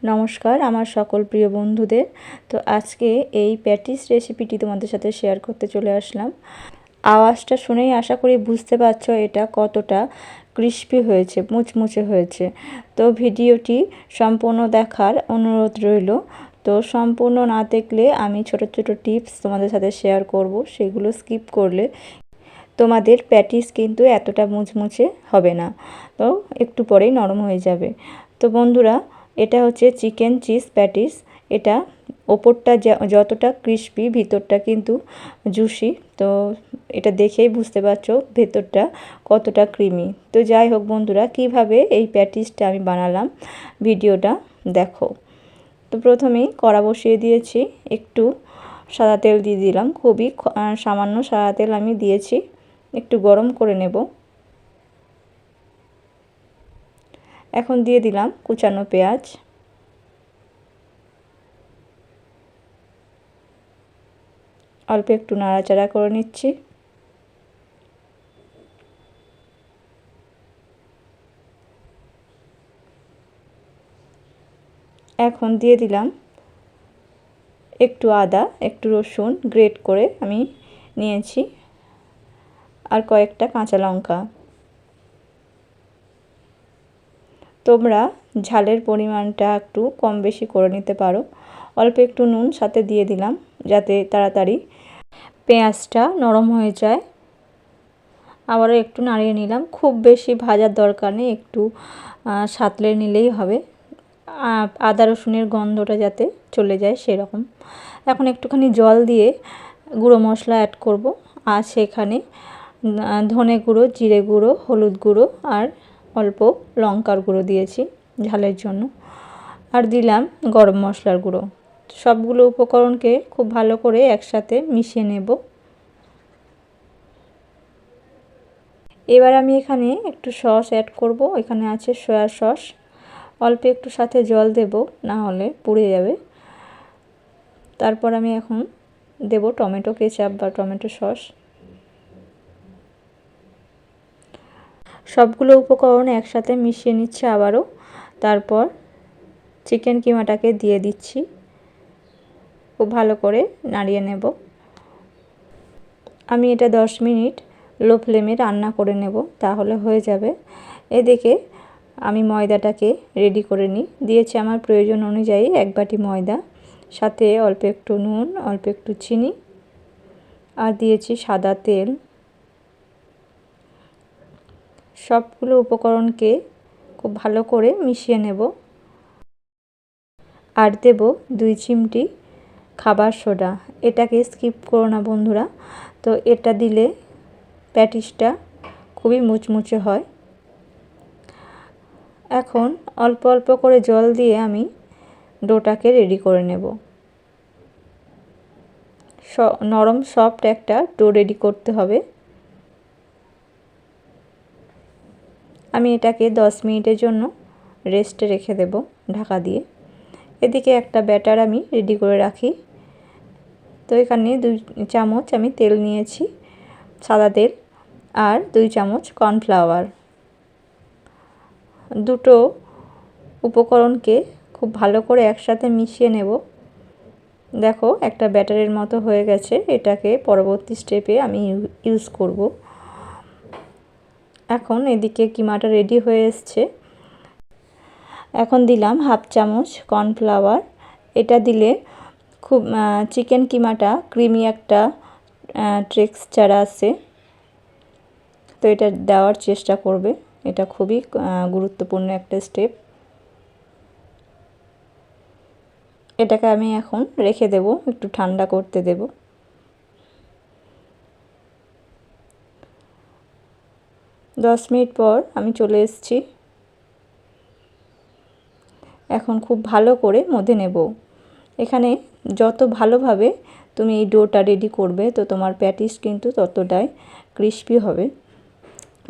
নমস্কার আমার সকল প্রিয় বন্ধুদের। তো আজকে এই প্যাটিস রেসিপিটি তোমাদের সাথে শেয়ার করতে চলে আসলাম। আওয়াজটা শুনেই আশা করি বুঝতে পারছো এটা কতটা ক্রিস্পি হয়েছে, মুচমুচে হয়েছে। তো ভিডিওটি সম্পূর্ণ দেখার অনুরোধ রইল। তো সম্পূর্ণ না দেখলে আমি ছোট ছোট টিপস তোমাদের সাথে শেয়ার করব, সেগুলো স্কিপ করলে তোমাদের প্যাটিস কিন্তু এতটা মুচমুচে হবে না, তো একটু পরেই নরম হয়ে যাবে। তো বন্ধুরা, এটা হচ্ছে চিকেন চিজ প্যাটিস। এটা ওপরটা যতটা ক্রিস্পি, ভিতরটা কিন্তু জুসি। তো এটা দেখেই বুঝতে পারছো ভেতরটা কতটা ক্রিমি। তো যাই হোক বন্ধুরা, কিভাবে এই প্যাটিসটা আমি বানালাম ভিডিওটা দেখো। তো প্রথমেই কড়া বসিয়ে দিয়েছি, একটু সাদা তেল দিয়ে দিলাম, খুবই সামান্য সাদা তেল আমি দিয়েছি, একটু গরম করে নেব। এখন দিয়ে দিলাম কুচানো পেঁয়াজ, অল্প একটু নাড়াচাড়া করে নিচ্ছি। এখন দিয়ে দিলাম একটু আদা, একটু রসুন গ্রেট করে আমি নিয়েছি, আর কয়েকটা কাঁচা লঙ্কা। তোমরা ঝালের পরিমাণটা একটু কম বেশি করে নিতে পারো। অল্প একটু নুন সাথে দিয়ে দিলাম যাতে তাড়াতাড়ি পেঁয়াজটা নরম হয়ে যায়। আবারও একটু নাড়িয়ে নিলাম, খুব বেশি ভাজার দরকার নেই, একটু সাঁতলে নিলেই হবে, আদা রসুনের গন্ধটা যাতে চলে যায় সেরকম। এখন একটুখানি জল দিয়ে গুঁড়ো মশলা অ্যাড করব, আর সেখানে ধনে গুঁড়ো, জিরে গুঁড়ো, হলুদ গুঁড়ো আর অল্প লঙ্কার গুঁড়ো দিয়েছি ঝালের জন্য, আর দিলাম গরম মশলার গুঁড়ো। সবগুলো উপকরণকে খুব ভালো করে একসাথে মিশিয়ে নেব। এবার আমি এখানে একটু সস অ্যাড করব, এখানে আছে সয়া সস। অল্প একটু সাথে জল দেব, না হলে পুড়ে যাবে। তারপর আমি এখন দেব টমেটো কেচাপ বা টমেটো সস। সবগুলো উপকরণ একসাথে মিশিয়ে নিচ্ছে আবারও। তারপর চিকেন কিমাটাকে দিয়ে দিচ্ছি, খুব ভালো করে নাড়িয়ে নেব। আমি এটা 10 মিনিট লো ফ্লেমে রান্না করে নেব, তাহলে হয়ে যাবে। এদিকে আমি ময়দাটাকে রেডি করে নিই। দিয়েছি আমার প্রয়োজন অনুযায়ী 1 বাটি ময়দা, সাথে অল্প একটু নুন, অল্প একটু চিনি, আর দিয়েছি সাদা তেল। সবগুলো উপকরণকে খুব ভালো করে মিশিয়ে নেব, আর দেব 2 চিমটি খাবার সোডা। এটাকে স্কিপ করো না বন্ধুরা, তো এটা দিলে প্যাটিসটা খুবই মুচমুচে হয়। এখন অল্প অল্প করে জল দিয়ে আমি ডোটাকে রেডি করে নেব। নরম সফট একটা ডো রেডি করতে হবে। আমি এটাকে 10 মিনিটের জন্য রেস্টে রেখে দেব ঢাকা দিয়ে। এদিকে একটা ব্যাটার আমি রেডি করে রাখি। তো এখানে 2 চামচ আমি তেল নিয়েছি, সাদা তেল, আর 2 চামচ কর্নফ্লাওয়ার। দুটো উপকরণকে খুব ভালো করে একসাথে মিশিয়ে নেব। দেখো একটা ব্যাটারের মতো হয়ে গেছে, এটাকে পরবর্তী স্টেপে আমি ইউজ করব। এখন এদিকে কিমাটা রেডি হয়ে এসছে। এখন দিলাম হাফ চামচ কর্নফ্লাওয়ার। এটা দিলে খুব চিকেন কিমাটা ক্রিমি একটা টেক্সচার আসে, তো এটা দেওয়ার চেষ্টা করবে, এটা খুবই গুরুত্বপূর্ণ একটা স্টেপ। এটাকে আমি এখন রেখে দেব, একটু ঠান্ডা করতে দেব। দশ মিনিট পর আমি চলে এসেছি। এখন খুব ভালো করে মধে নেব। এখানে যত ভালোভাবে তুমি এই ডোটা রেডি করবে, তো তোমার প্যাটিস কিন্তু ততটাই ক্রিস্পি হবে,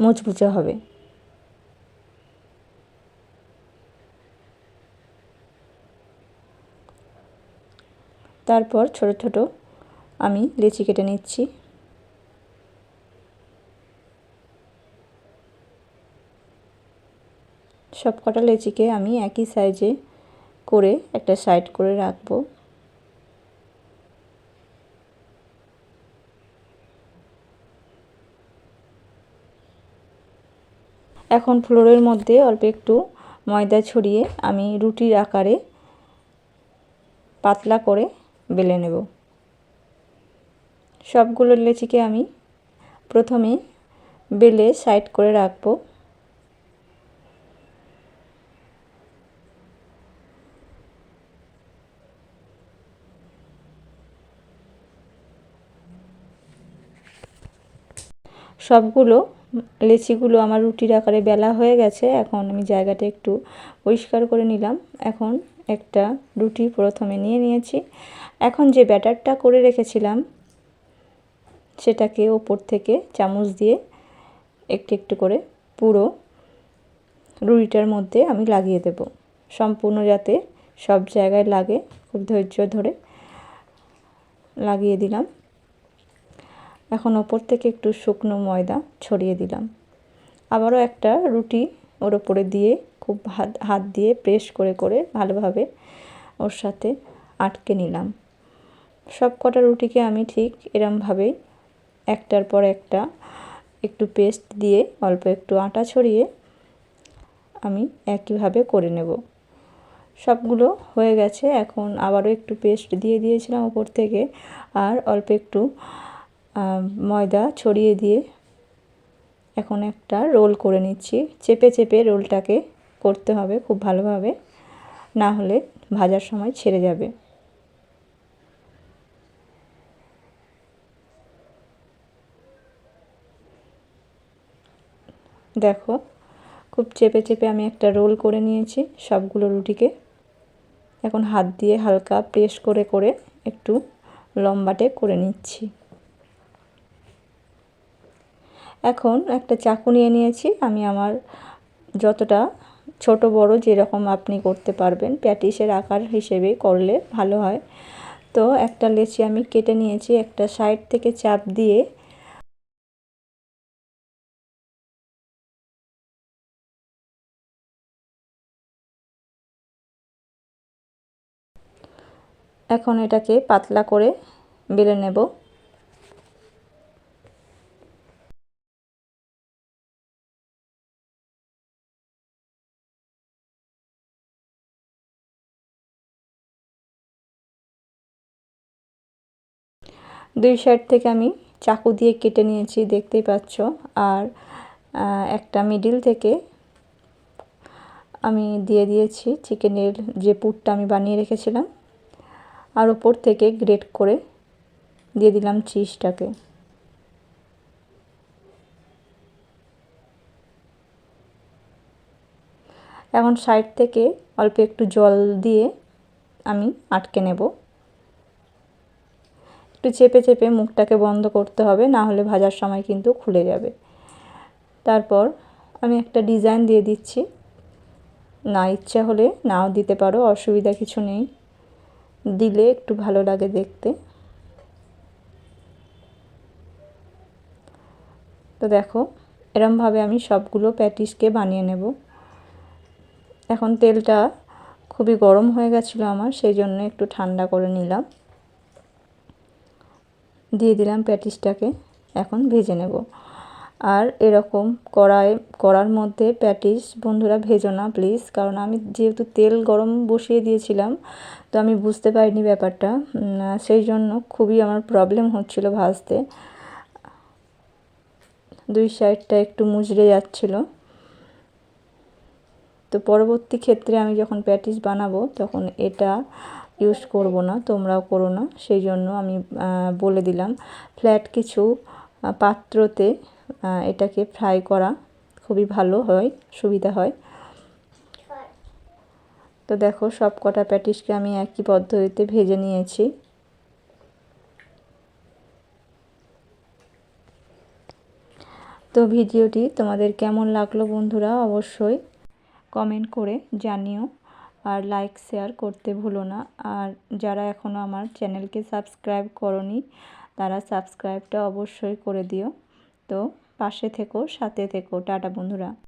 মুচমুচে হবে। তারপর ছোট ছোট আমি লেচি কেটে নিচ্ছি। সব কটা লেচিকে আমি একই সাইজে করে একটা সাইড করে রাখবো। এখন ফ্লোরের মধ্যে অল্প একটু ময়দা ছড়িয়ে আমি রুটির আকারে পাতলা করে বেলে নেব। সবগুলো লেচিকে আমি প্রথমে বেলে সাইড করে রাখবো। সবগুলো লেচিগুলো আমার রুটির আকারে বেলা হয়ে গেছে। এখন আমি জায়গাটা একটু পরিষ্কার করে নিলাম। এখন একটা রুটি প্রথমে নিয়েছি। এখন যে ব্যাটারটা করে রেখেছিলাম সেটাকে ওপর থেকে চামচ দিয়ে একটু একটু করে পুরো রুটিটার মধ্যে আমি লাগিয়ে দেব, সম্পূর্ণ যাতে সব জায়গায় লাগে। খুব ধৈর্য ধরে লাগিয়ে দিলাম। এখন ওপর থেকে একটু শুকনো ময়দা ছড়িয়ে দিলাম। আবারও একটা রুটি ওর ওপরে দিয়ে খুব হাত দিয়ে প্রেস করে করে ভালোভাবে ওর সাথে আটকে নিলাম। সব কটা রুটিকে আমি ঠিক এরমভাবেই একটার পর একটা একটু পেস্ট দিয়ে অল্প একটু আটা ছড়িয়ে আমি একইভাবে করে নেব। সবগুলো হয়ে গেছে। এখন আবারও একটু পেস্ট দিয়ে দিয়েছিলাম ওপর থেকে, আর অল্প একটু ময়দা ছড়িয়ে দিয়ে এখন একটা রোল করে নিচ্ছি। চেপে চেপে রোলটাকে করতে হবে খুব ভালোভাবে, না হলে ভাজার সময় ছেড়ে যাবে। দেখো, খুব চেপে চেপে আমি একটা রোল করে নিয়েছি সবগুলো রুটিকে। এখন হাত দিয়ে হালকা প্রেস করে করে একটু লম্বাটে করে নিচ্ছি। এখন একটা চাকু নিয়ে নিয়েছি। আমি আমার যতটা ছোট বড় যেরকম আপনি করতে পারবেন, প্যাটিসের আকার হিসেবে করলে ভালো হয়। তো একটা লেচি আমি কেটে নিয়েছি। একটা সাইড থেকে চাপ দিয়ে এখন এটাকে পাতলা করে বেলে নেব। দুই সাইড থেকে আমি চাকু দিয়ে কেটে নিয়েছি, দেখতেই পাচ্ছ। আর একটা মিডিল থেকে আমি দিয়ে দিয়েছি চিকেনের যে পুরটা আমি বানিয়ে রেখেছিলাম, আর উপর থেকে গ্রেট করে দিয়ে দিলাম চিজটাকে। এখন সাইড থেকে অল্প একটু জল দিয়ে আমি আটকে নেব। একটু চেপে চেপে মুখটাকে বন্ধ করতে হবে, না হলে ভাজার সময় কিন্তু খুলে যাবে। তারপর আমি একটা ডিজাইন দিয়ে দিচ্ছি। না ইচ্ছা হলে নাও দিতে পারো, অসুবিধা কিছু নেই, দিলে একটু ভালো লাগে দেখতে। তো দেখো, এরমভাবে আমি সবগুলো প্যাটিসকে বানিয়ে নেব। এখন তেলটা খুবই গরম হয়ে গেছিলো আমার, সেই জন্য একটু ঠান্ডা করে নিলাম। দিয়ে দিলাম প্যাটিসটাকে, এখন ভেজে নেব। আর এরকম কড়ার মধ্যে প্যাটিস বন্ধুরা ভেজো না প্লিজ, কারণ আমি যেহেতু তেল গরম বসিয়ে দিয়েছিলাম, তো আমি বুঝতে পারিনি ব্যাপারটা, সেই জন্য খুবই আমার প্রবলেম হচ্ছিল ভাজতে। দুই সাইডটা একটু মুচড়ে যাচ্ছিল। তো পরবর্তী ক্ষেত্রে আমি যখন প্যাটিস বানাবো তখন এটা ইউজ করব না, তোমরাও করো না, সেই জন্য আমি বলে দিলাম। ফ্ল্যাট কিছু পাত্রতে এটাকে ফ্রাই করা খুবই ভালো হয়, সুবিধা হয়। তো দেখো, সব কটা প্যাটিসকে আমি একই পদ্ধতিতে ভেজে নিয়েছি। তো ভিডিওটি তোমাদের কেমন লাগলো বন্ধুরা অবশ্যই কমেন্ট করে জানিও, আর লাইক শেয়ার করতে ভুলো না। আর যারা এখনও আমার চ্যানেলকে সাবস্ক্রাইব করোনি তারা সাবস্ক্রাইবটা অবশ্যই করে দিও। তো পাশে থেকো, সাথে থেকো। টাটা বন্ধুরা।